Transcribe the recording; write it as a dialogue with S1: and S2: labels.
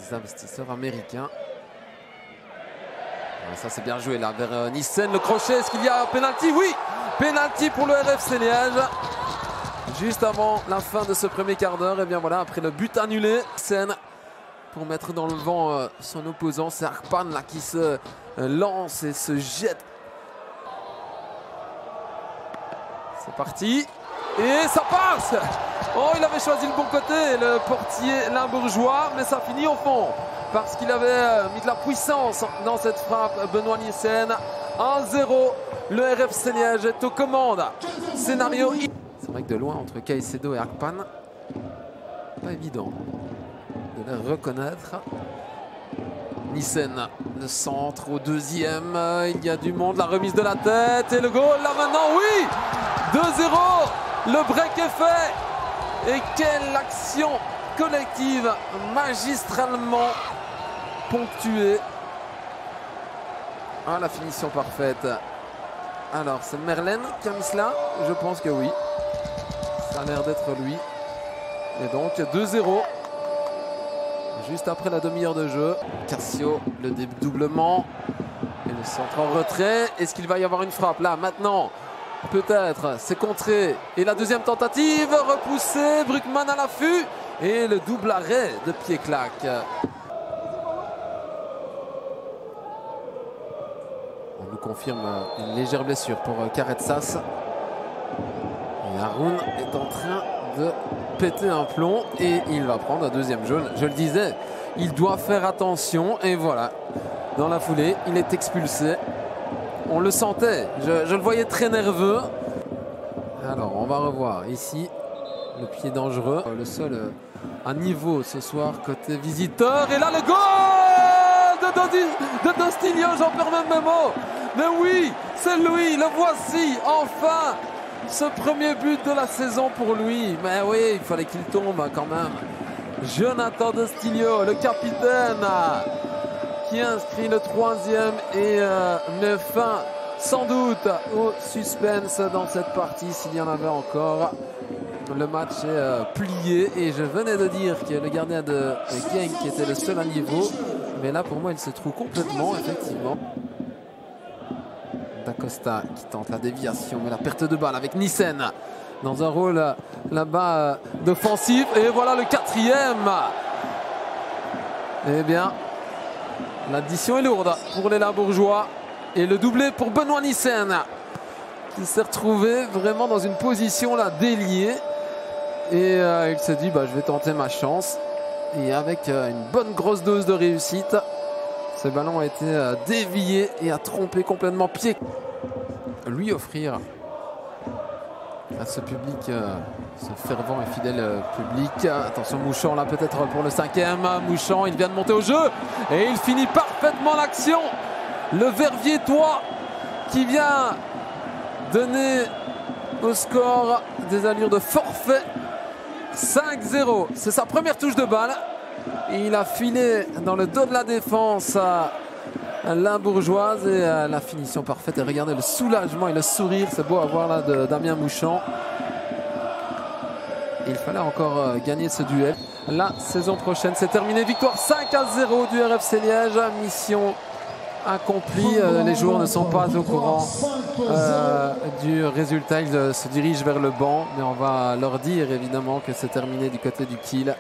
S1: des investisseurs américains. Ça c'est bien joué là vers Nissen, le crochet, est-ce qu'il y a un penalty? Oui, penalty pour le RFC Liège. Juste avant la fin de ce premier quart d'heure, et bien voilà, après le but annulé, Nissen pour mettre dans le vent son opposant, c'est Arpan là qui se lance et se jette. C'est parti, et ça passe. Oh, il avait choisi le bon côté, le portier limbourgeois, mais ça finit au fond. Parce qu'il avait mis de la puissance dans cette frappe, Benoît Nissen. 1-0, le RFC Liège est aux commandes. Scénario. C'est vrai que de loin, entre Caicedo et Arpan, pas évident de les reconnaître. Nissen, le centre au deuxième, il y a du monde, la remise de la tête et le goal là maintenant, oui, 2-0, le break est fait. Et quelle action collective, magistralement ponctuée. Ah, la finition parfaite. Alors, c'est Merlin qui a mis cela? Je pense que oui. Ça a l'air d'être lui. Et donc, 2-0. Juste après la demi-heure de jeu. Cassio, le dédoublement. Et le centre en retrait. Est-ce qu'il va y avoir une frappe là, maintenant? Peut-être, c'est contré. Et la deuxième tentative, repoussée. Bruckmann à l'affût. Et le double arrêt de pied-claque. On nous confirme une légère blessure pour Karetsas. Et Haroun est en train de péter un plomb. Et il va prendre un deuxième jaune. Je le disais, il doit faire attention. Et voilà, dans la foulée, il est expulsé. On le sentait, je le voyais très nerveux. Alors, on va revoir ici le pied dangereux. Le seul à niveau ce soir côté visiteur. Et là, le goal de Dostilio, j'en perds même mes mots. Mais oui, c'est lui, le voici, enfin. Ce premier but de la saison pour lui. Mais oui, il fallait qu'il tombe quand même. Jonathan Dostilio, le capitaine, qui inscrit le troisième et met fin sans doute au suspense dans cette partie s'il y en avait encore. Le match est plié et je venais de dire que le gardien de Genk qui était le seul à niveau, mais là pour moi il se trouve complètement effectivement. D'Acosta qui tente la déviation mais la perte de balle avec Nissen dans un rôle là-bas d'offensif, et voilà le quatrième. Eh bien, l'addition est lourde pour les Limbourgeois. Et le doublé pour Benoît Nissen, qui s'est retrouvé vraiment dans une position là déliée. Et il s'est dit, je vais tenter ma chance. Et avec une bonne grosse dose de réussite, ce ballon a été dévié et a trompé complètement pied. Lui offrir à ce public, ce fervent et fidèle public. Attention Mouchon là peut-être pour le cinquième. Mouchon, il vient de monter au jeu et il finit parfaitement l'action. Le Verviétois qui vient donner au score des allures de forfait. 5-0, c'est sa première touche de balle. Et il a filé dans le dos de la défense limbourgeoise et la finition parfaite. Et regardez le soulagement et le sourire, c'est beau à voir là de Damien Mouchon. Il fallait encore gagner ce duel. La saison prochaine, c'est terminé. Victoire 5-0 du RFC Liège. Mission accompli, les joueurs ne sont pas au courant du résultat, ils se dirigent vers le banc, mais on va leur dire évidemment que c'est terminé du côté du Kiel.